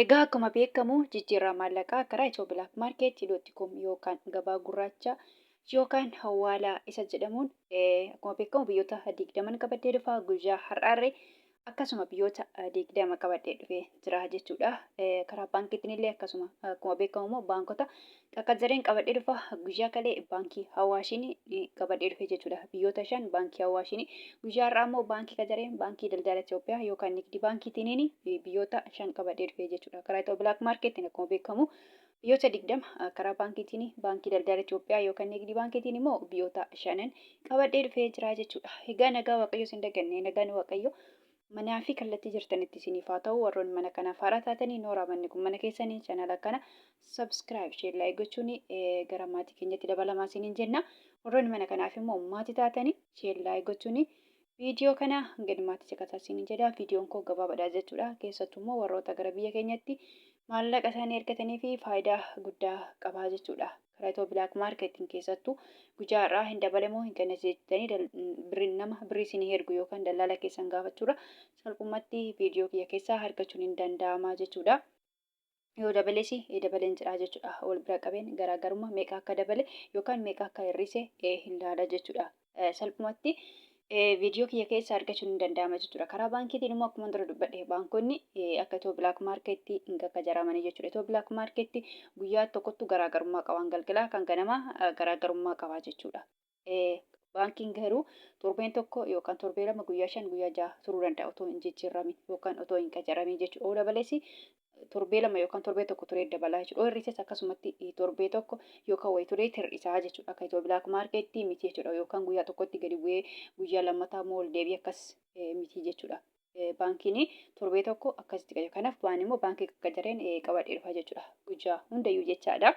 Egaa akkuma beekamu jijjiirraa maallaqaa karaa Itiyoo Bilaak Maarkeet.com yookaan gabaa gurraachaa yookaan hawalaa isa jedhamuun akkuma beekamu biyyoota 20 qabadee dhufa guyyaa har'aarree akkasuma biyyoota 20 qabadee dhufee jira jechuudha. Karaa baankiitiin illee akkasuma akkuma beekamu immoo baankota qaqqajareen qabadee dhufa guyyaa kalee baankii Hawaashiin qabadee dhufee jechuudha. Biyyoota 5 baankii Hawaashiin guyyaa har'aa immoo baankii qajareen baankii daldala Itoophiyaa yookaan nigdi baankiitiin biyyoota 5 qabadee dhufee jechuudha. Karaa Itiyoo Bilaak Maarkeetiin akkuma beekamu biyyoota 20 karaa baankiitiin baankii daldala Itoophiyaa yookaan nigdi baankiitiin immoo biyyoota 5 qabadee dhufee jira jechuudha. Egaa nagaa Waaqayyo sin daganne nagaan Waaqayyo manaa fi kallattii jirtanitti isiniif haa ta'u. Warroonni mana kanaaf haaraa taatanii nooraa manni kun mana keessanii chanaala kana subscribe share like gochuun gara maatii keenyatti dabalamaa isiniin jenna. Warroonni mana kanaaf immoo maatii taatanii share like gochuun viidiyoo kana gadi maatii caqasaa isiniin jedha. Viidiyoon koo gabaabaadha jechuudha. Keessattuu immoo warroota gara biyya keenyatti maallaqa isaanii ergatanii fi faayidaa guddaa qabaa jechuudha. Karaa Itiyoo Bilaak Maarkeetiin keessattuu guyyaa har'aa hin dabalamoo hin ganasee jettanii birrii isinii ergu yookaan daldala keessan gaafachuudha. Salphumatti viidiyoo kiyya keessaa argachuun hin danda'ama jechuudha. Yoo dabalees dabaleen jira jechuudha. Wal bira qabeen garaagarummaa meeqa akka dabale yookaan meeqa akka hir'ise hin ilaala jechuudha. Salphumatti viidiyoo kiyya keessaa argachuun hin danda'ama jechuudha. Karaa baankiitiin immoo akkuma dura dubbadhe baankonni akka Itiyoo Bilaak Maarkeetti hin qaqqajaramanii jechuudha. Itiyoo Bilaak Maarkeetti guyyaa tokkottu garaagarummaa qaban galgalaa kan ganamaa garaagarummaa qaba jechuudha. Baankiin garuu torbeen tokko yookaan torbee lama guyyaa 5 guyyaa 6 turuu danda'a otoo hin jijjiiramin yookaan otoo hin qajaramin jechuudha. Dabalees torbee lama yookaan torbee tokko turee dabalaa jechuudha. Hir'ises akkasumatti torbee tokko yookaan wayi turee hir'isaa jechuudha. Akka Itiyoo Bilaak Maarkeetti miti jechuudha. Yookaan guyyaa tokkotti gadi bu'ee guyyaa lammataa immoo ol deebi'ee akkas miti jechuudha. Baankiin torbee tokko akkasitti qabu. Kanaaf waan immoo baankii qaqqajareen qabadhee dhufa jechuudha. Guyyaa hundayyuu jechaadha.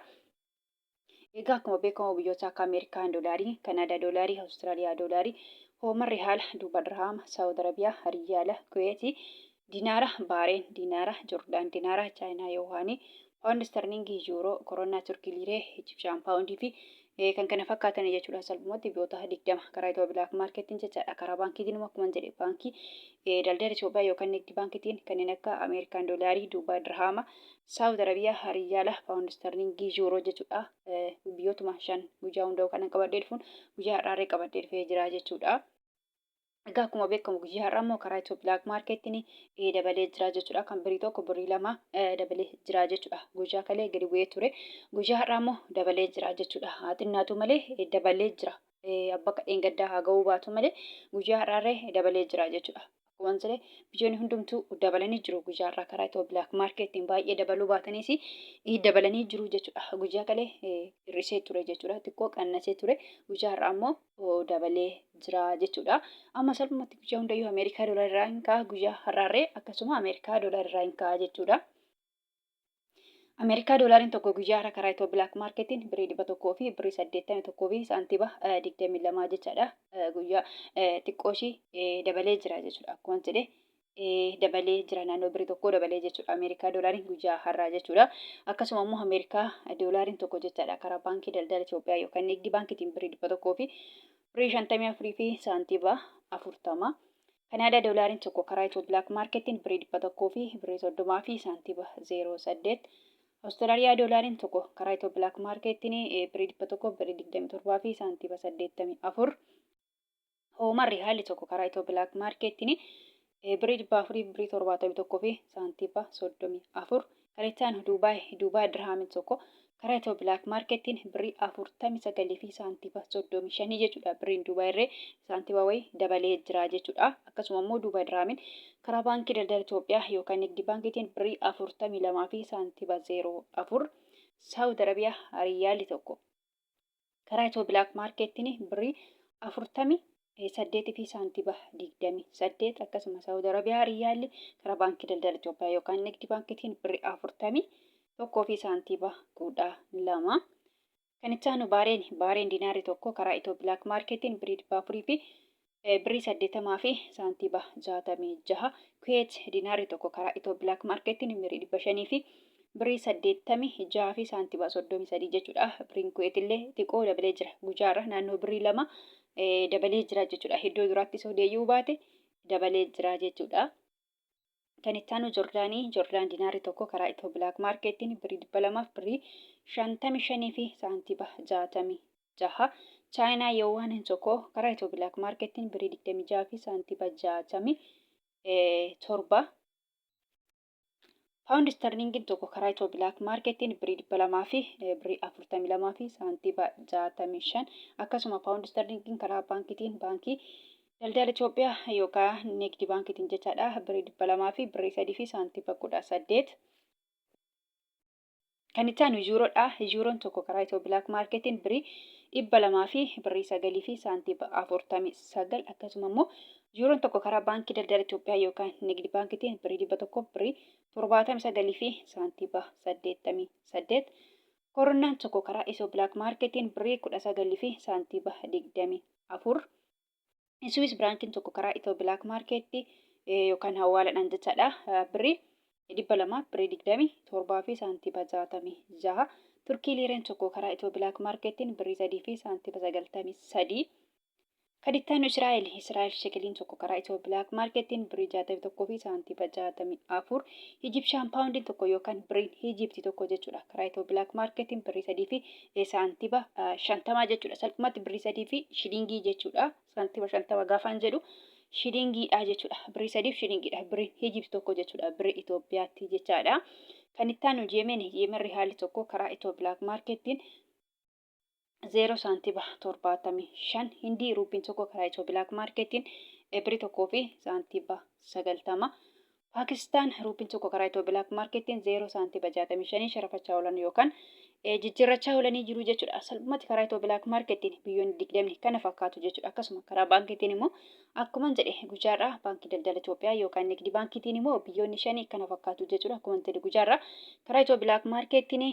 Egaa akkuma beekamu biyyoota akka Ameerikaan doolaarii, Kanaadaa doolaarii, Awustiraaliyaa doolaarii, Hoomar Rihaala, Duubaa Dirhaama, Saawud Arabiyaa, Riyaala, Kuweetii, Dinaara, Baareen, Dinaara, Joordaan Dinaara, Chaayinaa Yoohaanii, Paawundi Sterlingii, Yuuroo, Koronaa Turkii Liiree, Ijipshaan Paawundii fi kan kana fakkaatan jechuudha. Salphumatti biyyoota 20 karaa Itiyoo Bilaak Maarkeetiin jechaadha. Karaa baankiitiin akkuma jedhe baankii daldala Itoophiyaa yookaan nigdi baankiitiin kanneen akka Ameerikaan doolaarii, Duubaa Dirhaama, Saawud Arabiyaa, Riyaala, Paawundi Sterlingii, Yuuroo jechuudha. Biyyootuma 5 guyyaa hundaa kanan qabadhee dhufuun guyyaa har'aarree qabadhee dhufee jira jechuudha. Egaa akkuma beekamu guyyaa har'aa immoo karaa Itiyoo Bilaak Maarkeetiin dabalee jira jechuudha. Kan birrii tokko birrii 2 dabalee jira jechuudha. Guyyaa kalee gadi bu'ee ture. Guyyaa har'aa immoo dabalee jira jechuudha. Haa xinnaatu malee dabalee jira. Abbaa kadheen gaddaa haa ga'uu baatu malee guyyaa har'aarree dabalee jira jechuudha. Akkuma jedhe biyyoonni hundumtuu dabalanii jiru guyyaa har'aa karaa Itiyoo Bilaak Maarkeetiin baay'ee dabaluu baataniis dabalanii jiru jechuudha. Guyyaa kalee hir'isee ture jechuudha. Xiqqoo qannasee ture. Guyyaa har'aa immoo dabalee jira jechuudha. Amma salphumatti guyyaa hundayyuu Ameerikaa doolarii irraa hin ka'a. Guyyaa har'aarree akkasuma Ameerikaa doolarii irraa hin ka'a jechuudha. Ameerikaa doolariin tokko guyyaa har'a karaa Itiyoo Bilaak Maarkeetiin birrii 100 fi birrii 81 fi saantiba 22 jechaadha. Guyyaa xiqqooshii dabalee jira jechuudha. Akkuma jedhe dabalee jira naannoo birrii tokko dabalee jechuudha. Ameerikaa doolariin guyyaa har'aa jechuudha. Akkasuma immoo Ameerikaa doolariin tokko jechaadha. Karaa baankii daldala Itoophiyaa yookaan nigdi baankiitiin birrii 100 fi birrii 54 fi saantiba 40. Kanaadaa doolariin tokko karaa Itiyoo Bilaak Maarkeetiin birrii 100 fi birrii 30 fi saantiba 08. Awustiraaliyaa doolariin tokko karaa Itiyoo Bilaak Maarkeetiin birrii 100 birrii 27 fi saantiba 84. Hoomar Rihaalli tokko karaa Itiyoo Bilaak Maarkeetiin birrii 400 birrii 71 fi saantiba 34. Kaleessaan Duubaa Dirhaamiin tokko karaa Itiyoo Bilaak Maarkeetiin birrii 49 fi saantiba 35 jechuudha. Birriin Duubaa irree saantiba wayii dabalee jira jechuudha. Akkasuma immoo Duubaa Dirhaamiin karaa baankii daldala Itoophiyaa yookaan nigdi baankiitiin birrii 42 fi saantiba 04. Saawud Arabiyaa Riyaalli tokko karaa Itiyoo Bilaak Maarkeetiin birrii 48 fi saantiba 28. Akkasuma Saawud Arabiyaa Riyaalli karaa baankii daldala Itoophiyaa yookaan nigdi baankiitiin birrii 41 fi saantiba 12. Kan itti aanu Baareen Dinaarri tokko karaa Itiyoo Bilaak Maarkeetiin birrii 400 fi birrii 80 fi saantiba 66. Kuweet Dinaarri tokko karaa Itiyoo Bilaak Maarkeetiin birrii 500 fi birrii 86 fi saantiba 33 jechuudha. Birriin Kuweet illee xiqqoo dabalee jira. Guyyaa har'a naannoo birrii 2 dabalee jira jechuudha. Iddoo duraatti osoo deebi'uu baate dabalee jira jechuudha. Kan itti aanu Joordaan diinaarii tokko karaa Itiyoo Bilaak Maarkeettiin birrii 200 birrii 55 fi saantiba 66. Chaayinaa Yoowwaan tokko karaa Itiyoo Bilaak Maarkeettiin birrii 26 fi saantiba 67. Paawundi sterlingiin tokko karaa Itiyoo Bilaak Maarkeettiin birrii 200 fi birrii 42 fi saantiba 65. Akkasuma paawundi sterlingiin karaa baankiitiin baankii daldala Itoophiyaa yookaan Nigdi baankiitiin jechaadha. Birrii 200 fi birrii 3 fi saantiba 18. Kan itti aanu yuuroodha. Yuuroon tokko karaa Itiyoo Bilaak Maarkeettiin birrii 200 fi birrii 9 fi saantiba 49. Akkasuma immoo yuuroon tokko karaa baankii daldala Itoophiyaa yookaan Nigdi baankiitiin birrii 100 birrii 79 fi saantiba 88. Koronnaan tokko karaa Itiyoo Bilaak Maarkeettiin birrii 19 fi saantiba 24. Swiss baankiin tokko karaa Itiyoo Bilaak Maarkeettii yookaan hawalaadhaan jechaadha. Birrii 200 birrii 27 fi saantiba 66. Turkii liireen tokko karaa Itiyoo Bilaak Maarkeettiin birrii 3 fi saantiba 93. Kan itti aanu Israa'el shekeliin tokko karaa Itiyoo Bilaak Maarkeettiin birrii 61 fi saantiba 64. Ijipshaan paawundiin tokko yookaan birriin Ijiptii tokko jechuudha. Karaa Itiyoo Bilaak Maarkeettiin birrii 3 fi saantiba 50 jechuudha. Salphumatti birrii 3 fi shilingii jechuudha. Saantiba 50 gaafaan jedhu shilingiidha jechuudha. Birrii 3 fi shilingiidha. Birriin Ijiptii tokko jechuudha. Birrii Itoophiyaatti jechaadha. Kan itti aanu Yemen rihaalli tokko karaa Itiyoo Bilaak Maarkeettiin 0 saantiba 75. Hindii ruupiin tokko karaa Itiyoo Bilaak Maarkeettiin birrii 1 fi saantiba 90. Paakistaan ruupiin tokko karaa Itiyoo Bilaak Maarkeettiin 0 saantiba 65 sharafachaa oolan yookaan jijjiirrachaa oolanii jiru jechuudha. Salphumatti karaa Itiyoo Bilaak Maarkeettiin biyyoonni 20 kana fakkaatu jechuudha. Akkasuma karaa baankiitiin immoo akkuma jedhe gujaarraa baankii daldala Itoophiyaa yookaan Nigdi baankiitiin immoo biyyoonni 5 kana fakkaatu jechuudha. Akkuma jedhe gujaarraa karaa Itiyoo Bilaak Maarkeettiin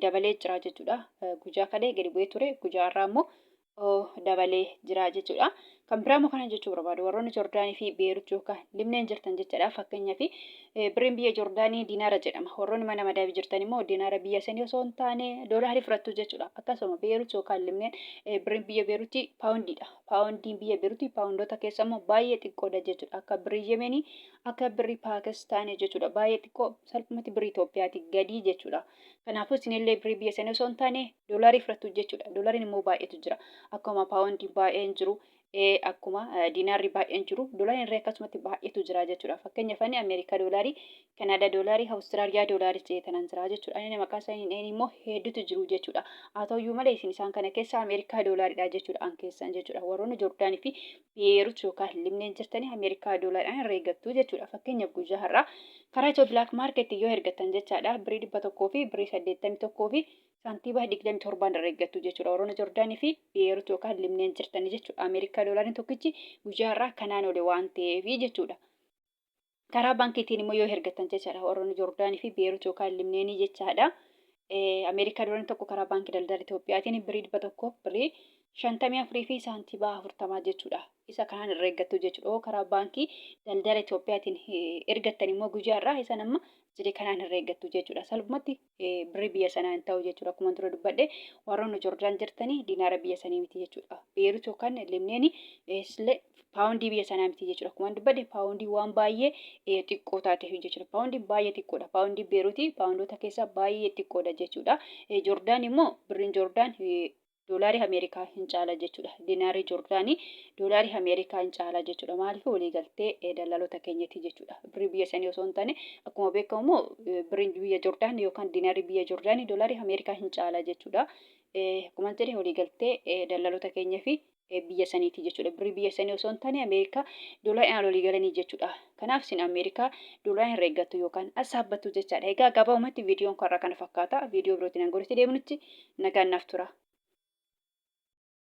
dabalee jira jechuudha. Gujaa kalee gadi bu'ee ture. Gujaarraa immoo dabalee jira jechuudha. Kan biraa immoo kana jechuu barbaadu warroonni Joordaanii fi Beerut yookaan Libneen jirtan jechaadha. Fakkeenyaaf birriin biyya Joordaanii diinaara jedhama. Warroonni mana madaabii jirtan immoo diinaara biyya sanii osoo hin taane doolaarii fudhattu jechuudha. Akkasuma Beerut yookaan Libneen birriin biyya Beerutii paawundiidha. Paawundiin biyya Beerutii paawundoota keessa immoo baay'ee xiqqoodha jechuudha. Akka birrii Yemenii akka birrii Paakistaanii jechuudha. Baay'ee xiqqoo salphumatti birrii Itoophiyaati gadi jechuudha. Kanaafuu isinillee birrii biyya sanii osoo hin taane doolaarii fudhattu jechuudha. Doolaariin immoo baay'eetu jira. Akkuma paawundii baay'een jiru. Akkuma diinaarri baay'een jiru doolaariin irraa akkasumatti baay'eetu jira jechuudha. Fakkeenyaaf Ameerikaa doolaarii, Kanaadaa doolaarii, Awustiraaliyaa doolaarii jedhanan jira jechuudha. Inni maqaa isaanii immoo hedduutu jiru jechuudha. Haa ta'uyyuu malee isin isaan kana keessa Ameerikaa doolaariidha jechuudha an keessan jechuudha. Warroonni Joordaanii fi Beerut yookaan Libneen jirtanii Ameerikaa doolaariidhaan irra eeggattu jechuudha. Fakkeenyaaf guyyaa har'aa karaa Itiyoo Bilaak Maarkeettii yoo ergattan jechaadha. Birrii 100 fi birrii 81 fi saantiba 27 irra eeggattu jechuudha. Warroonni Joordaanii fi Beerut yookaan Libneen jirtanii jechuudha. Ameerikaa doolaariin tokkichi guyyaa har'aa kanaan ole waan ta'eef jechuudha. Karaa baankiitiin immoo yoo ergattan jechaadha. Warroonni Joordaanii fi Beerut yookaan Libneenii jechaadha. Ameerikaa doolaariin tokko karaa baankii daldala Itoophiyaatiin birrii 100 birrii 54 fi saantiba 40 jechuudha. Isa kanaan irra eeggattu jechuudha. Karaa baankii daldala Itoophiyaatiin ergattan immoo guyyaa har'aa isa nama jedhe kanaan irra eeggattu jechuudha. Salphumatti birrii biyya sanaa hin ta'u jechuudha. Akkuma dura dubbadhe warroonni Joordaan jirtanii diinaara biyya sanii miti jechuudha. Beerut yookaan Libneen illee paawundii biyya sanaa miti jechuudha. Akkuma dubbadhe paawundii waan baay'ee xiqqoo taate jechuudha. Paawundii baay'ee xiqqoodha. Paawundii Beerutii paawundoota keessaa baay'ee xiqqoodha jechuudha. Joordaan immoo birriin Joordaan doolaarii Ameerikaa hin caala jechuudha. Diinaarii Joordaanii doolaarii Ameerikaa hin caala jechuudha. Maaliif waliigaltee daldaloota keenyatti jechuudha. Birrii biyya sanii osoo hin taane akkuma beekamu birriin biyya Joordaan yookaan diinaarii biyya Joordaanii doolaarii Ameerikaa hin caala jechuudha. Akkuma jedhe waliigaltee daldaloota keenyaa fi biyya saniiti jechuudha. Birrii biyya sanii osoo hin taane Ameerikaa doolaariidhaan walii galanii jechuudha. Kanaaf isin Ameerikaa doolaariin irra eeggattu yookaan as dhaabbattu jechaadha. Egaa gabaabumatti viidiyoon kana fakkaata. Viidiyoo birootiin hanga walitti deebinutti nagaan naaf tura.